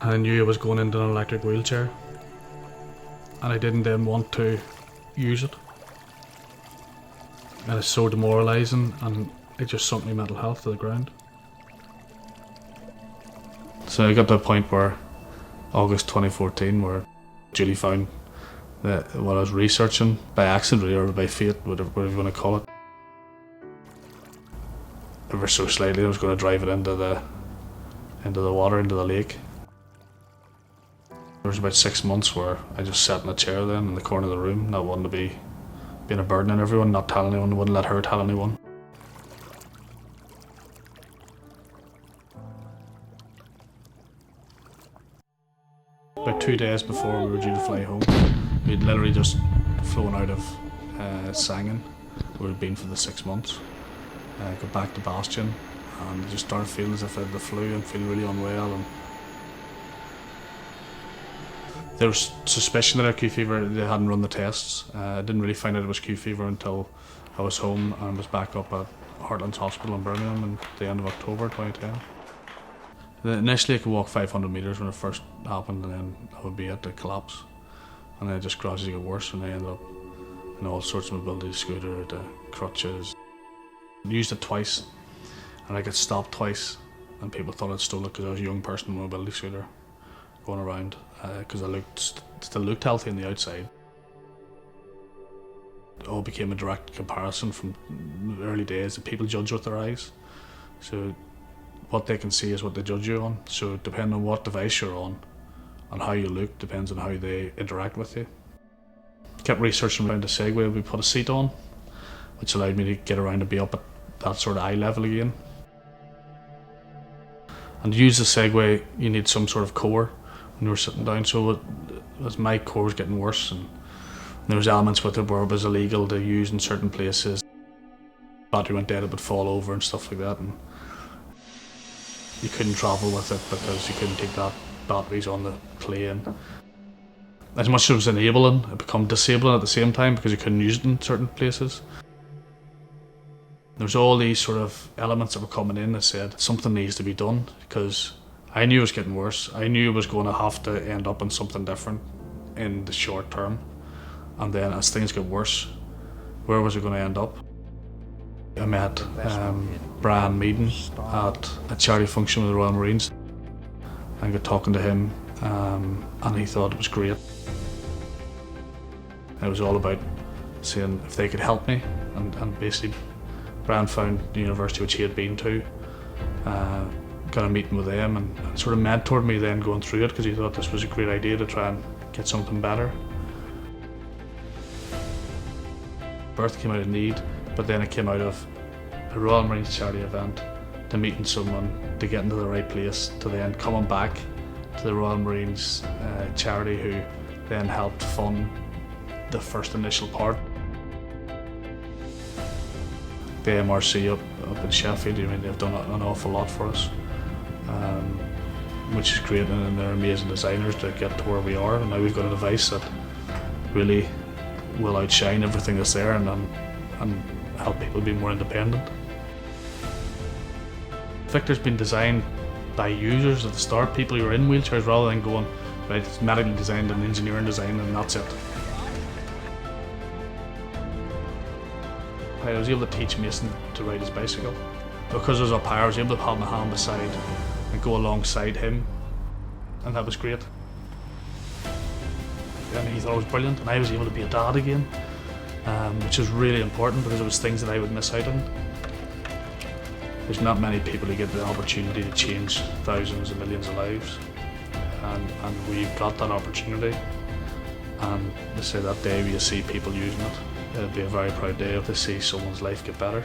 and I knew I was going into an electric wheelchair, and I didn't then want to use it. And it's so demoralising, and it just sunk my mental health to the ground. So I got to a point where, August 2014, where Julie found that what I was researching, by accident or by fate, whatever you want to call it, ever so slightly I was going to drive it into the water, into the lake. There was about 6 months where I just sat in a chair then in the corner of the room, not wanting to be being a burden on everyone, not telling anyone, wouldn't let her tell anyone. About 2 days before we were due to fly home, we'd literally just flown out of Sangen, where we'd been for the 6 months. Got back to Bastion, and just started feeling as if I had the flu and feeling really unwell. And there was suspicion that I had Q fever. They hadn't run the tests. I didn't really find out it was Q fever until I was home and was back up at Heartlands Hospital in Birmingham at the end of October 2010. Initially I could walk 500 metres when it first happened, and then I would be at the collapse. And then it just gradually got worse, and I ended up in all sorts of mobility, scooter, the crutches. I used it twice, and I got stopped twice, and people thought I'd stolen it because I was a young person in a mobility scooter going around, because I still looked healthy on the outside. It all became a direct comparison from the early days that people judge with their eyes. So what they can see is what they judge you on. So depending on what device you're on and how you look depends on how they interact with you. Kept researching around the Segway. We put a seat on, which allowed me to get around and be up at that sort of eye level again. And to use the Segway, you need some sort of core when you were sitting down. So as my core was getting worse, and there was elements with it where it was illegal to use in certain places. Battery went dead, it would fall over and stuff like that. And you couldn't travel with it because you couldn't take that batteries on the plane. As much as it was enabling, it became disabling at the same time because you couldn't use it in certain places. There was all these sort of elements that were coming in that said something needs to be done, because I knew it was getting worse. I knew it was going to have to end up in something different in the short term. And then as things get worse, where was it going to end up? I met Brian Meaden at a charity function with the Royal Marines. I got talking to him, and he thought it was great. It was all about seeing if they could help me, and basically Brian found the university which he had been to, got a meeting with them, and sort of mentored me then going through it, because he thought this was a great idea to try and get something better. Birth came out of need, but then it came out of a Royal Marines charity event, to meeting someone, to get into the right place, to then coming back to the Royal Marines charity, who then helped fund the first initial part. The MRC up in Sheffield, I mean, they've done an awful lot for us, which is great, and they're amazing designers to get to where we are. And now we've got a device that really will outshine everything that's there, and help people be more independent. Victor's been designed by users at the start, people who are in wheelchairs, rather than going, right, it's medically designed and engineering designed and that's it. I was able to teach Mason to ride his bicycle. Because I was up higher, I was able to have my hand beside and go alongside him, and that was great. And he thought it was brilliant, and I was able to be a dad again, which is really important, because it was things that I would miss out on. There's not many people who get the opportunity to change thousands and millions of lives, and we've got that opportunity. And to say that day where you see people using it, it'll be a very proud day if they see someone's life get better.